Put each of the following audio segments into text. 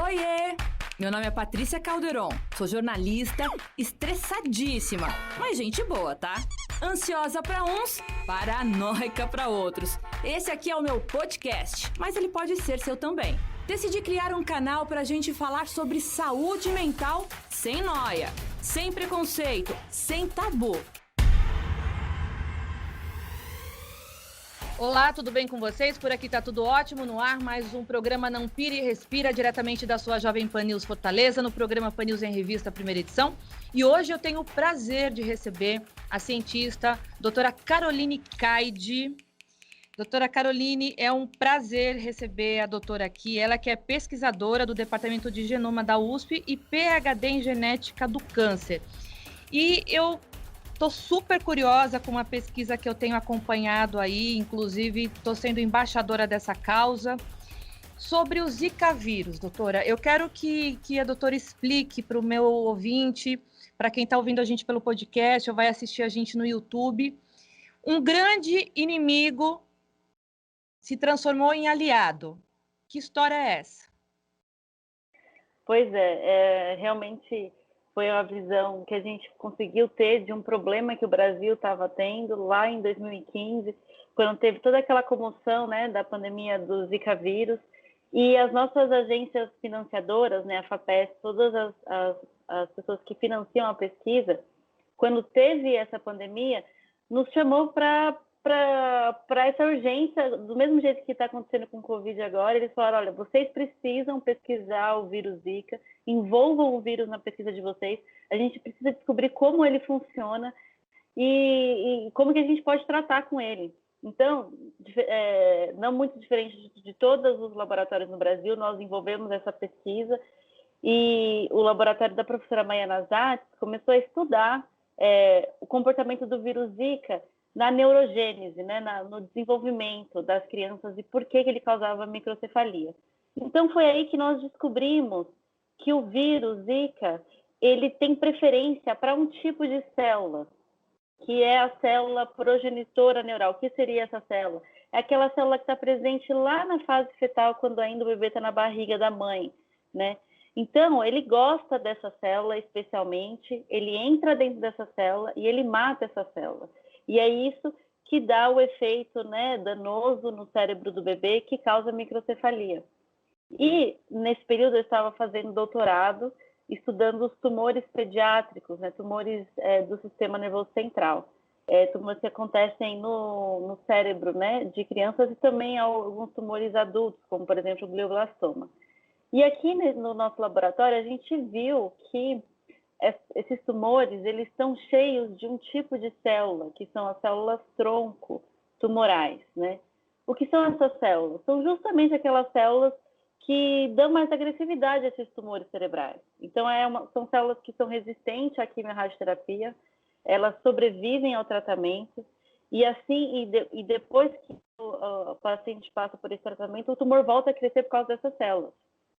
Oiê! Meu nome é Patrícia Calderon, sou jornalista, estressadíssima, mas gente boa, tá? Ansiosa pra uns, paranoica pra outros. Esse aqui é o meu podcast, mas ele pode ser seu também. Decidi criar um canal pra gente falar sobre saúde mental sem noia, sem preconceito, sem tabu. Olá, tudo bem com vocês? Por aqui tá tudo ótimo, no ar mais um programa Não Pire e Respira, diretamente da sua Jovem Pan News Fortaleza, no programa Pan News em Revista, primeira edição. E hoje eu tenho o prazer de receber a cientista, doutora Caroline Caide. Doutora Caroline, é um prazer receber a doutora aqui, ela que é pesquisadora do Departamento de Genoma da USP e PhD em Genética do Câncer. E eu estou super curiosa com uma pesquisa que eu tenho acompanhado aí, inclusive estou sendo embaixadora dessa causa, sobre o Zika vírus, doutora. Eu quero que a doutora explique para o meu ouvinte, para quem está ouvindo a gente pelo podcast ou vai assistir a gente no YouTube, um grande inimigo se transformou em aliado. Que história é essa? Pois realmente foi uma visão que a gente conseguiu ter de um problema que o Brasil estava tendo lá em 2015, quando teve toda aquela comoção, né, da pandemia do Zika vírus, e as nossas agências financiadoras, né, a FAPESP, todas as pessoas que financiam a pesquisa, quando teve essa pandemia, nos chamou para essa urgência, do mesmo jeito que está acontecendo com o Covid agora, eles falaram, olha, vocês precisam pesquisar o vírus Zika, envolvam o vírus na pesquisa de vocês, a gente precisa descobrir como ele funciona e como que a gente pode tratar com ele. Então, não muito diferente de todos os laboratórios no Brasil, nós envolvemos essa pesquisa e o laboratório da professora Maia Nazatz começou a estudar o comportamento do vírus Zika na neurogênese, né, no desenvolvimento das crianças e por que ele causava microcefalia. Então, foi aí que nós descobrimos que o vírus Zika, ele tem preferência para um tipo de célula, que é a célula progenitora neural. O que seria essa célula? É aquela célula que está presente lá na fase fetal, quando ainda o bebê está na barriga da mãe, né? Então, ele gosta dessa célula especialmente, ele entra dentro dessa célula e ele mata essa célula. E é isso que dá o efeito, né, danoso no cérebro do bebê, que causa microcefalia. E, nesse período, eu estava fazendo doutorado, estudando os tumores pediátricos, né, tumores do sistema nervoso central. Tumores que acontecem no cérebro, né, de crianças e também alguns tumores adultos, como, por exemplo, o glioblastoma. E aqui no nosso laboratório, a gente viu que esses tumores, eles estão cheios de um tipo de célula, que são as células tronco tumorais, né? O que são essas células? São justamente aquelas células que dão mais agressividade a esses tumores cerebrais. Então, são células que são resistentes à quimio-radioterapia, elas sobrevivem ao tratamento, e assim, e depois que o paciente passa por esse tratamento, o tumor volta a crescer por causa dessas células.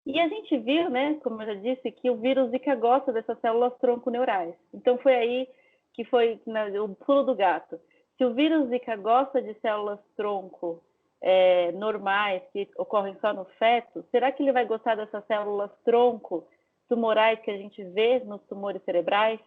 E a gente viu, né, como eu já disse, que o vírus Zika gosta dessas células tronco-neurais. Então, foi aí que foi o pulo do gato. Se o vírus Zika gosta de células tronco normais, que ocorrem só no feto, será que ele vai gostar dessas células tronco tumorais que a gente vê nos tumores cerebrais?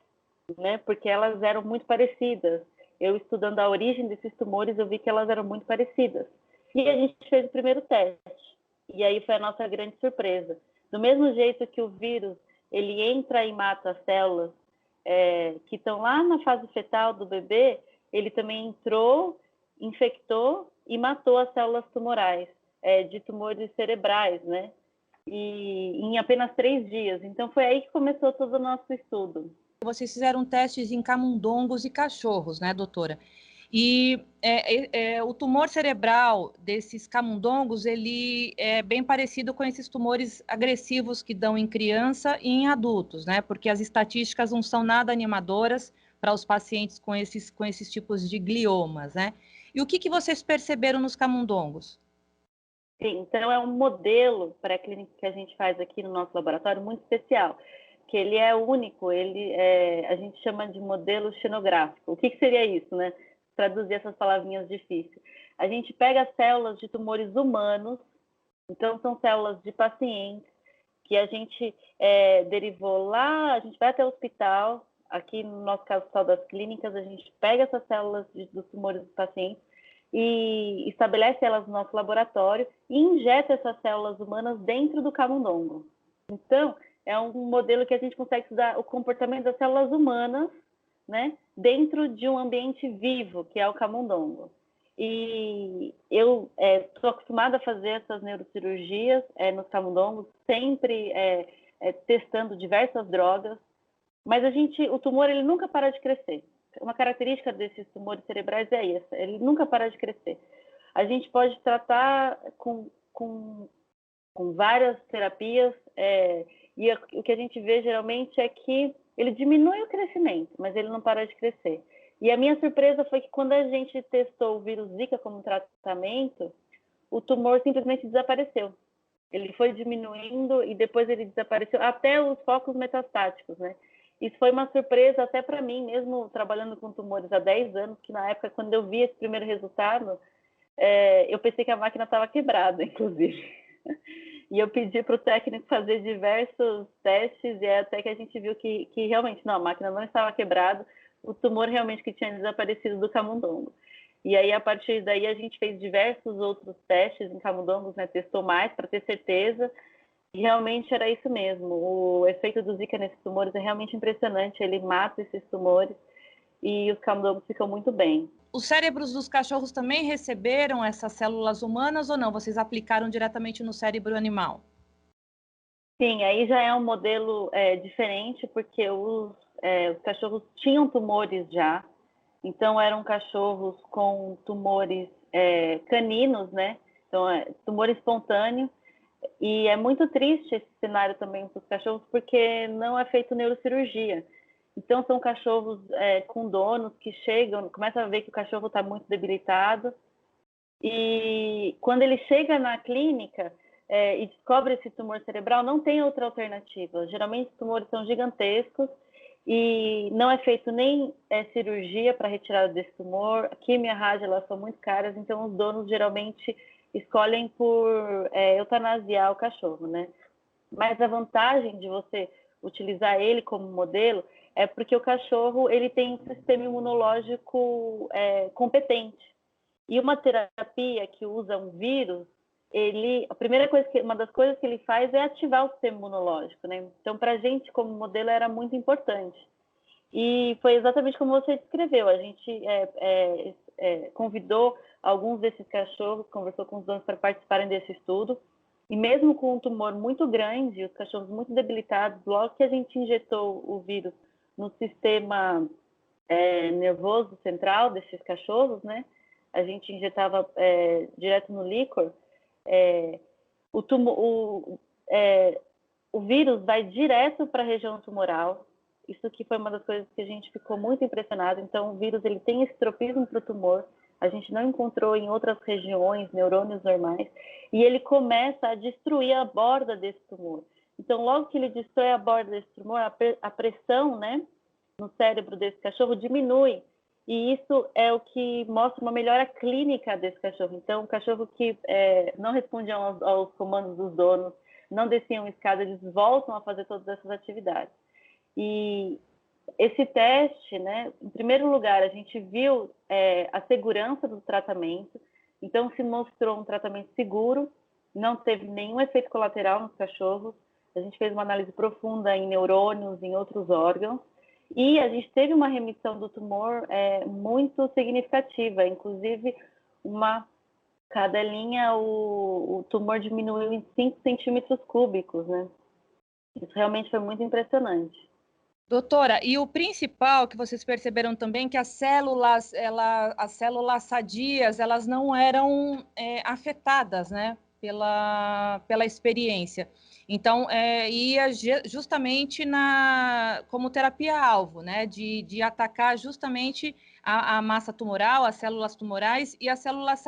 Né? Porque elas eram muito parecidas. Eu, estudando a origem desses tumores, eu vi que elas eram muito parecidas. E a gente fez o primeiro teste. E aí foi a nossa grande surpresa. Do mesmo jeito que o vírus, ele entra e mata as células que estão lá na fase fetal do bebê, ele também entrou, infectou e matou as células tumorais, de tumores cerebrais, né? E em apenas 3 dias. Então, foi aí que começou todo o nosso estudo. Vocês fizeram testes em camundongos e cachorros, né, doutora? E o tumor cerebral desses camundongos, ele é bem parecido com esses tumores agressivos que dão em criança e em adultos, né? Porque as estatísticas não são nada animadoras para os pacientes com esses tipos de gliomas, né? E o que vocês perceberam nos camundongos? Sim, então é um modelo pré-clínico que a gente faz aqui no nosso laboratório muito especial, que ele é único, a gente chama de modelo xenográfico. O que seria isso, né? Traduzir essas palavrinhas difíceis. A gente pega células de tumores humanos, então são células de pacientes que a gente derivou lá, a gente vai até o hospital, aqui no nosso caso, o Hospital das Clínicas, a gente pega essas células dos tumores dos pacientes e estabelece elas no nosso laboratório e injeta essas células humanas dentro do camundongo. Então, é um modelo que a gente consegue estudar o comportamento das células humanas, né, dentro de um ambiente vivo, que é o camundongo. E eu estou acostumada a fazer essas neurocirurgias nos camundongos, sempre testando diversas drogas, mas o tumor ele nunca para de crescer. Uma característica desses tumores cerebrais é essa, ele nunca para de crescer. A gente pode tratar com várias terapias, e o que a gente vê geralmente é que ele diminui o crescimento, mas ele não para de crescer. E a minha surpresa foi que quando a gente testou o vírus Zika como tratamento, o tumor simplesmente desapareceu. Ele foi diminuindo e depois ele desapareceu, até os focos metastáticos, né? Isso foi uma surpresa até para mim, mesmo trabalhando com tumores há 10 anos, que na época, quando eu vi esse primeiro resultado, eu pensei que a máquina estava quebrada, inclusive. E eu pedi para o técnico fazer diversos testes, e até que a gente viu que realmente, não, a máquina não estava quebrada, o tumor realmente que tinha desaparecido do camundongo. E aí, a partir daí, a gente fez diversos outros testes em camundongos, né? Testou mais para ter certeza, e realmente era isso mesmo. O efeito do Zika nesses tumores é realmente impressionante, ele mata esses tumores e os camundongos ficam muito bem. Os cérebros dos cachorros também receberam essas células humanas ou não? Vocês aplicaram diretamente no cérebro animal? Sim, aí já é um modelo diferente, porque os cachorros tinham tumores já, então eram cachorros com tumores caninos, né? Então, tumor espontâneo, e é muito triste esse cenário também para os cachorros, porque não é feito neurocirurgia. Então, são cachorros com donos que chegam, começam a ver que o cachorro está muito debilitado, e quando ele chega na clínica e descobre esse tumor cerebral, não tem outra alternativa. Geralmente, os tumores são gigantescos e não é feito nem cirurgia para retirada desse tumor. Quimio e rádio, elas são muito caras, então os donos geralmente escolhem por eutanasiar o cachorro, né? Mas a vantagem de você utilizar ele como modelo é porque o cachorro ele tem um sistema imunológico competente. E uma terapia que usa um vírus, uma das coisas que ele faz é ativar o sistema imunológico, né? Então, para a gente, como modelo, era muito importante. E foi exatamente como você descreveu. A gente convidou alguns desses cachorros, conversou com os donos para participarem desse estudo. E mesmo com um tumor muito grande, os cachorros muito debilitados, logo que a gente injetou o vírus no sistema nervoso central desses cachorros, né? A gente injetava direto no líquor, o vírus vai direto para a região tumoral. Isso que foi uma das coisas que a gente ficou muito impressionado. Então, o vírus ele tem esse tropismo para o tumor. A gente não encontrou em outras regiões neurônios normais. E ele começa a destruir a borda desse tumor. Então, logo que ele destrói a borda desse tumor, a pressão, né, no cérebro desse cachorro diminui. E isso é o que mostra uma melhora clínica desse cachorro. Então, o cachorro que não respondiam aos comandos dos donos, não desciam escada, eles voltam a fazer todas essas atividades. E esse teste, né, em primeiro lugar, a gente viu a segurança do tratamento. Então, se mostrou um tratamento seguro, não teve nenhum efeito colateral nos cachorros. A gente fez uma análise profunda em neurônios, em outros órgãos. E a gente teve uma remissão do tumor muito significativa, inclusive cada linha o tumor diminuiu em 5 centímetros cúbicos, né? Isso realmente foi muito impressionante. Doutora, e o principal que vocês perceberam também que as células sadias, elas não eram afetadas, né, pela experiência. Então, ia justamente como terapia-alvo, né, de atacar justamente a massa tumoral, as células tumorais e as células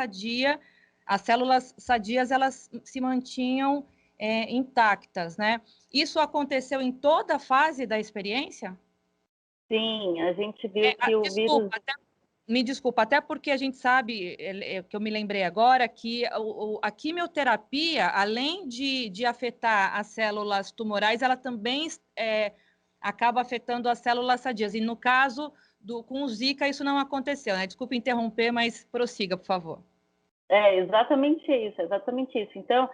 sadias, elas se mantinham intactas, né? Isso aconteceu em toda a fase da experiência? Sim, a gente viu que o vírus... Me desculpa, até porque a gente sabe, que eu me lembrei agora, que a quimioterapia, além de afetar as células tumorais, ela também acaba afetando as células sadias. E no caso com o Zika, isso não aconteceu, né? Desculpa interromper, mas prossiga, por favor. É exatamente isso, exatamente isso. Então,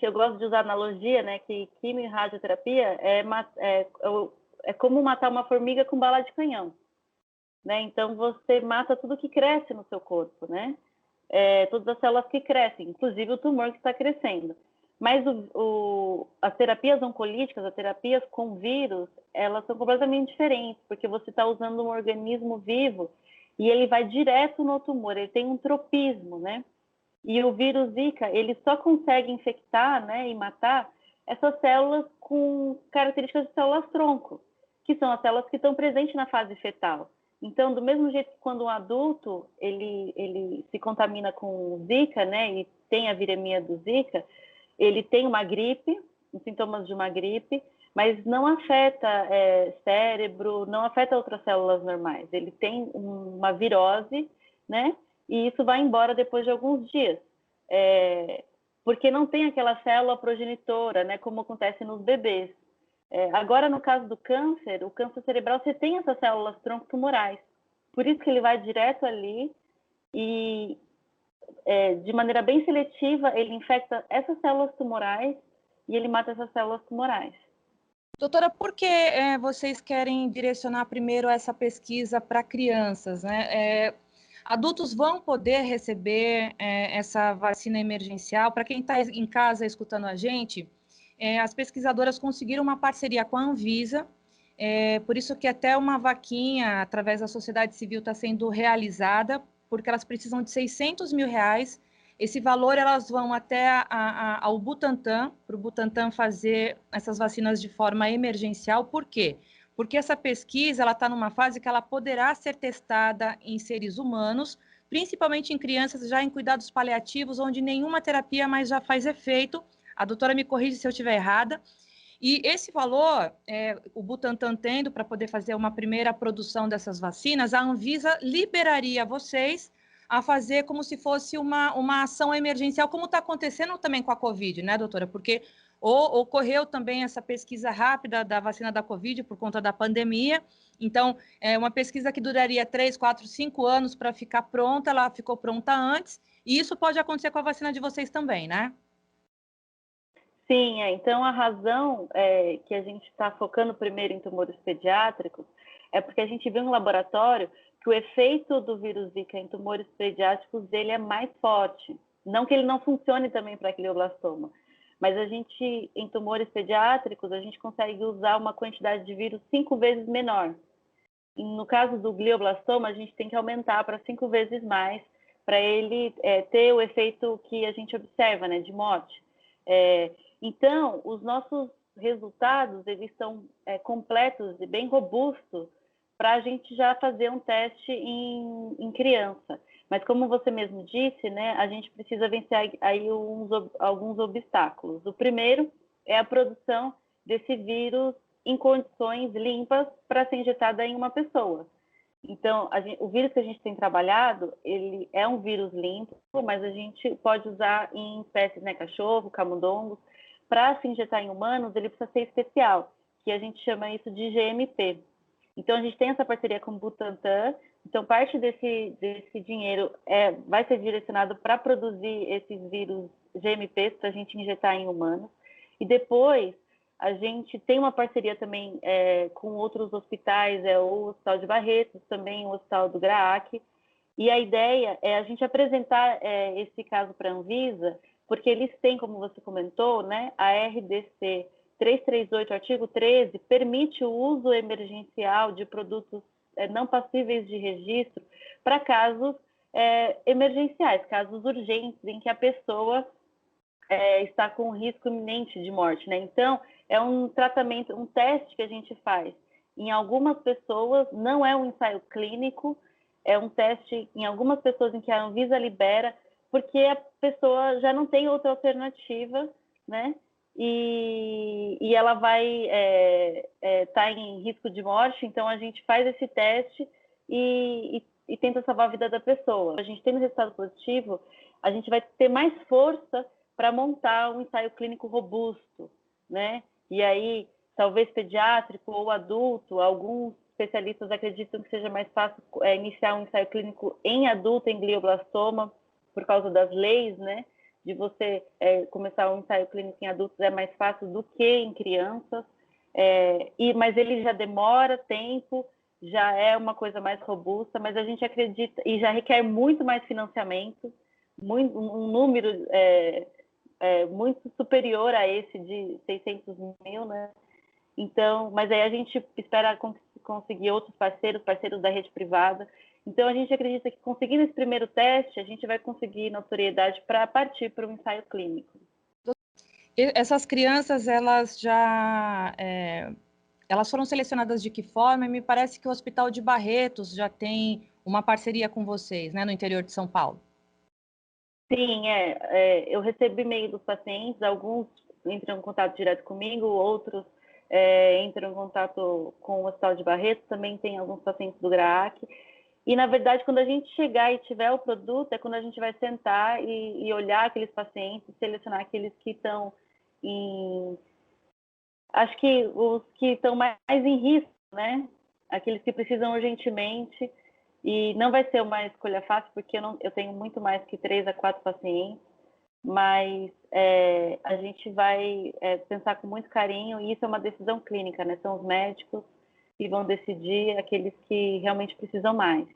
eu gosto de usar a analogia, né, que quimio e radioterapia é como matar uma formiga com bala de canhão, né? Então, você mata tudo que cresce no seu corpo, né? Todas as células que crescem, inclusive o tumor que está crescendo. Mas as terapias oncolíticas, as terapias com vírus, elas são completamente diferentes, porque você está usando um organismo vivo e ele vai direto no tumor, ele tem um tropismo, né? E o vírus Zika, ele só consegue infectar, né, e matar essas células com características de células-tronco, que são as células que estão presentes na fase fetal. Então, do mesmo jeito que quando um adulto ele se contamina com Zika, né, e tem a viremia do Zika, ele tem uma gripe, os sintomas de uma gripe, mas não afeta cérebro, não afeta outras células normais. Ele tem uma virose, né, e isso vai embora depois de alguns dias, porque não tem aquela célula progenitora, né, como acontece nos bebês. Agora, no caso do câncer, o câncer cerebral, você tem essas células tronco tumorais, por isso que ele vai direto ali e, de maneira bem seletiva, ele infecta essas células tumorais e ele mata essas células tumorais. Doutora, por que vocês querem direcionar primeiro essa pesquisa para crianças, né? Adultos vão poder receber essa vacina emergencial? Para quem está em casa escutando a gente, as pesquisadoras conseguiram uma parceria com a Anvisa, por isso que até uma vaquinha, através da sociedade civil, está sendo realizada, porque elas precisam de R$600 mil. Esse valor elas vão até ao Butantan, para o Butantan fazer essas vacinas de forma emergencial. Por quê? Porque essa pesquisa está numa fase que ela poderá ser testada em seres humanos, principalmente em crianças já em cuidados paliativos, onde nenhuma terapia mais já faz efeito. A doutora me corrige se eu estiver errada. E esse valor, o Butantan tendo para poder fazer uma primeira produção dessas vacinas, a Anvisa liberaria vocês a fazer como se fosse uma ação emergencial, como está acontecendo também com a Covid, né, doutora? Porque ocorreu também essa pesquisa rápida da vacina da Covid por conta da pandemia. Então, é uma pesquisa que duraria 3, 4, 5 anos para ficar pronta, ela ficou pronta antes, e isso pode acontecer com a vacina de vocês também, né? Sim, então a razão que a gente está focando primeiro em tumores pediátricos é porque a gente viu no laboratório que o efeito do vírus Zika em tumores pediátricos dele é mais forte. Não que ele não funcione também para glioblastoma, mas em tumores pediátricos, a gente consegue usar uma quantidade de vírus 5 vezes menor. E no caso do glioblastoma, a gente tem que aumentar para 5 vezes mais para ele ter o efeito que a gente observa, né, de morte. Então, os nossos resultados, eles são completos e bem robustos para a gente já fazer um teste em criança. Mas como você mesmo disse, né, a gente precisa vencer aí alguns obstáculos. O primeiro é a produção desse vírus em condições limpas para ser injetada em uma pessoa. Então, o vírus que a gente tem trabalhado, ele é um vírus limpo, mas a gente pode usar em espécies, né, cachorro, camundongos. Para se injetar em humanos, ele precisa ser especial, que a gente chama isso de GMP. Então, a gente tem essa parceria com o Butantan. Então, parte desse dinheiro vai ser direcionado para produzir esses vírus GMPs para a gente injetar em humanos. E depois, a gente tem uma parceria também com outros hospitais, o Hospital de Barretos, também o Hospital do Graac. E a ideia é a gente apresentar esse caso para a Anvisa, porque eles têm, como você comentou, né, a RDC 338, artigo 13, permite o uso emergencial de produtos não passíveis de registro para casos emergenciais, casos urgentes, em que a pessoa está com risco iminente de morte, né? Então, é um tratamento, um teste que a gente faz em algumas pessoas, não é um ensaio clínico, é um teste em algumas pessoas em que a Anvisa libera, porque a pessoa já não tem outra alternativa, né? E ela vai estar em risco de morte, então a gente faz esse teste e e tenta salvar a vida da pessoa. A gente tendo resultado positivo, a gente vai ter mais força para montar um ensaio clínico robusto, né? E aí, talvez pediátrico ou adulto, alguns especialistas acreditam que seja mais fácil iniciar um ensaio clínico em adulto em glioblastoma, por causa das leis, né? De você começar um ensaio clínico em adultos é mais fácil do que em crianças, mas ele já demora tempo, já é uma coisa mais robusta, mas a gente acredita, e já requer muito mais financiamento, um número muito superior a esse de 600 mil, né? Então, mas aí a gente espera conseguir outros parceiros da rede privada. Então, a gente acredita que conseguindo esse primeiro teste, a gente vai conseguir notoriedade para partir para um ensaio clínico. Essas crianças, elas já elas foram selecionadas de que forma? Me parece que o Hospital de Barretos já tem uma parceria com vocês, né, no interior de São Paulo. Sim, eu recebo e-mail dos pacientes, alguns entram em contato direto comigo, outros entram em contato com o Hospital de Barretos, também tem alguns pacientes do GRAAC. E, na verdade, quando a gente chegar e tiver o produto, é quando a gente vai sentar e olhar aqueles pacientes, selecionar aqueles que estão em... Acho que os que estão mais em risco, né? Aqueles que precisam urgentemente. E não vai ser uma escolha fácil, porque eu tenho muito mais que 3 a 4 pacientes, mas a gente vai pensar com muito carinho, e isso é uma decisão clínica, né? São os médicos que vão decidir aqueles que realmente precisam mais.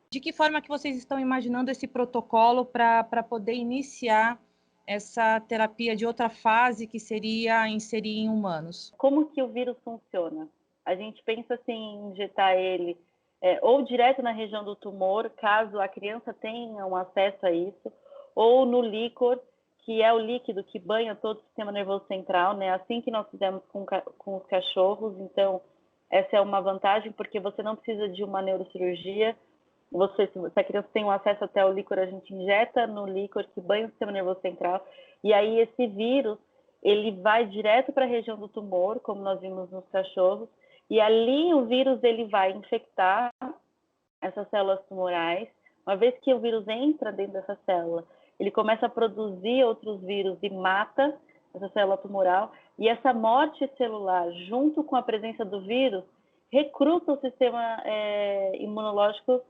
De que forma que vocês estão imaginando esse protocolo para poder iniciar essa terapia de outra fase, que seria inserir em humanos? Como que o vírus funciona? A gente pensa assim, em injetar ele ou direto na região do tumor, caso a criança tenha um acesso a isso, ou no líquor, que é o líquido que banha todo o sistema nervoso central, né? Assim que nós fizemos com os cachorros. Então, essa é uma vantagem, porque você não precisa de uma neurocirurgia. Se a criança tem um acesso até o líquor, a gente injeta no líquor que banha o sistema nervoso central, e aí esse vírus, ele vai direto para a região do tumor, como nós vimos nos cachorros, e ali o vírus ele vai infectar essas células tumorais. Uma vez que o vírus entra dentro dessa célula, ele começa a produzir outros vírus e mata essa célula tumoral, e essa morte celular, junto com a presença do vírus, recruta o sistema imunológico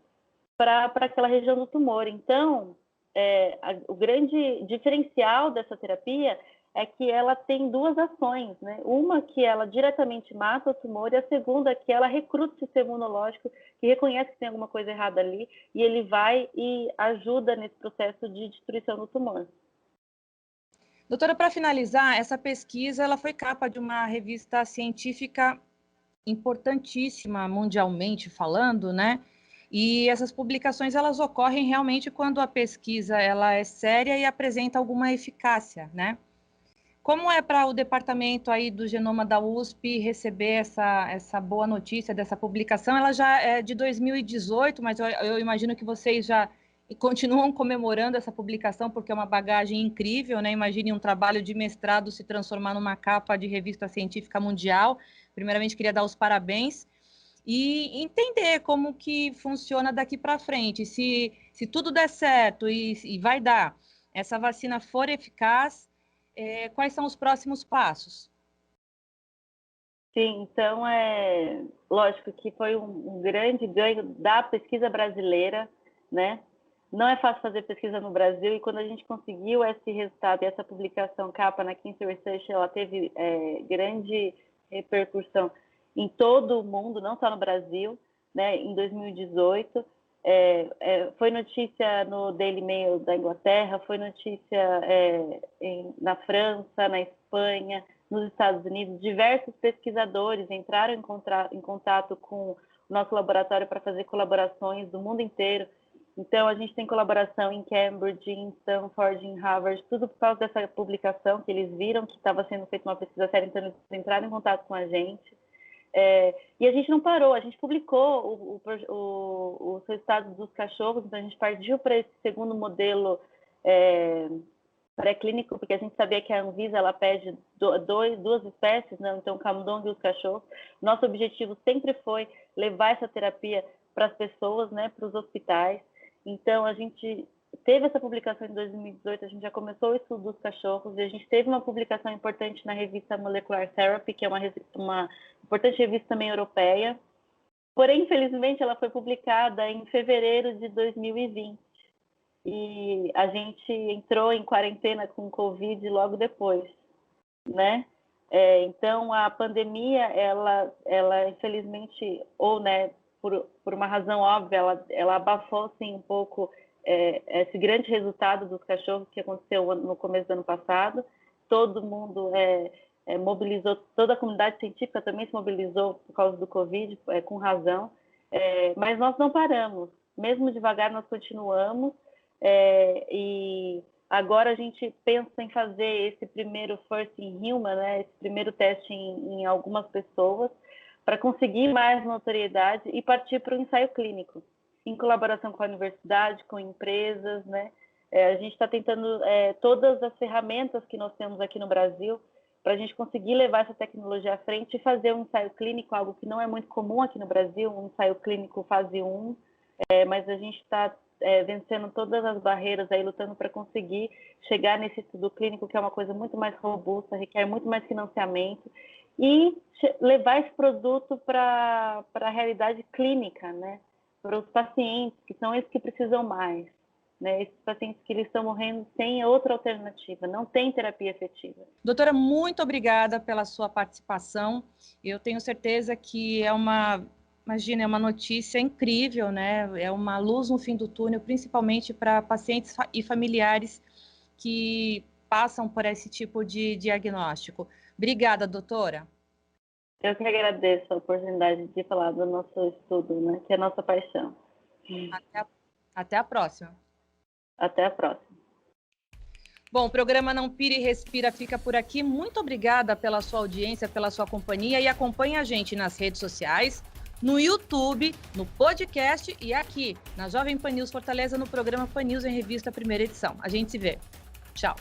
para aquela região do tumor. Então, o grande diferencial dessa terapia é que ela tem duas ações, né? Uma que ela diretamente mata o tumor, e a segunda que ela recruta o sistema imunológico, que reconhece que tem alguma coisa errada ali, e ele vai e ajuda nesse processo de destruição do tumor. Doutora, para finalizar, essa pesquisa ela foi capa de uma revista científica importantíssima mundialmente falando, né? E essas publicações elas ocorrem realmente quando a pesquisa ela é séria e apresenta alguma eficácia, né? Como é para o departamento aí do genoma da USP receber essa boa notícia dessa publicação? Ela já é de 2018, mas eu imagino que vocês já continuam comemorando essa publicação, porque é uma bagagem incrível, né? Imagine um trabalho de mestrado se transformar numa capa de revista científica mundial. Primeiramente, queria dar os parabéns e entender como que funciona daqui para frente. Se tudo der certo e vai dar, essa vacina for eficaz, quais são os próximos passos? Sim, então lógico que foi um grande ganho da pesquisa brasileira, né? Não é fácil fazer pesquisa no Brasil, e quando a gente conseguiu esse resultado e essa publicação capa na Cancer Research, ela teve grande repercussão em todo o mundo, não só no Brasil, né? Em 2018, foi notícia no Daily Mail da Inglaterra, foi notícia na França, na Espanha, nos Estados Unidos. Diversos pesquisadores entraram em contato com o nosso laboratório para fazer colaborações do mundo inteiro. Então, a gente tem colaboração em Cambridge, em Stanford, em Harvard, tudo por causa dessa publicação, que eles viram que estava sendo feita uma pesquisa séria, então eles entraram em contato com a gente. E a gente não parou, a gente publicou os resultados dos cachorros, então a gente partiu para esse segundo modelo pré-clínico, porque a gente sabia que a Anvisa ela pede duas espécies, né? Então o camundongo e os cachorros. Nosso objetivo sempre foi levar essa terapia as pessoas, né, para os hospitais. Então, a gente teve essa publicação em 2018, a gente já começou o estudo dos cachorros, e a gente teve uma publicação importante na revista Molecular Therapy, que é uma importante revista também europeia. Porém, infelizmente, ela foi publicada em fevereiro de 2020. E a gente entrou em quarentena com Covid logo depois, né? Então, a pandemia, ela infelizmente, ou, né, por uma razão óbvia, ela abafou, sim, um pouco esse grande resultado dos cachorros que aconteceu no começo do ano passado. Todo mundo mobilizou, toda a comunidade científica também se mobilizou por causa do Covid, com razão. Mas nós não paramos, mesmo devagar nós continuamos, e agora a gente pensa em fazer esse primeiro first in human, né, esse primeiro teste em algumas pessoas, para conseguir mais notoriedade e partir para o ensaio clínico, em colaboração com a universidade, com empresas, né? A gente está tentando todas as ferramentas que nós temos aqui no Brasil para a gente conseguir levar essa tecnologia à frente e fazer um ensaio clínico, algo que não é muito comum aqui no Brasil, um ensaio clínico fase 1, mas a gente está vencendo todas as barreiras, aí lutando para conseguir chegar nesse estudo clínico, que é uma coisa muito mais robusta, requer muito mais financiamento, e levar esse produto para a realidade clínica, né? Para os pacientes, que são esses que precisam mais, né? Esses pacientes que eles estão morrendo sem outra alternativa, não tem terapia efetiva. Doutora, muito obrigada pela sua participação. Eu tenho certeza que é uma notícia incrível, né? É uma luz no fim do túnel, principalmente para pacientes e familiares que passam por esse tipo de diagnóstico. Obrigada, doutora. Eu que agradeço a oportunidade de falar do nosso estudo, né? Que é a nossa paixão. Até a próxima. Até a próxima. Bom, o programa Não Pira e Respira fica por aqui. Muito obrigada pela sua audiência, pela sua companhia, e acompanhe a gente nas redes sociais, no YouTube, no podcast e aqui na Jovem Pan News Fortaleza, no programa Pan News em Revista, primeira edição. A gente se vê. Tchau.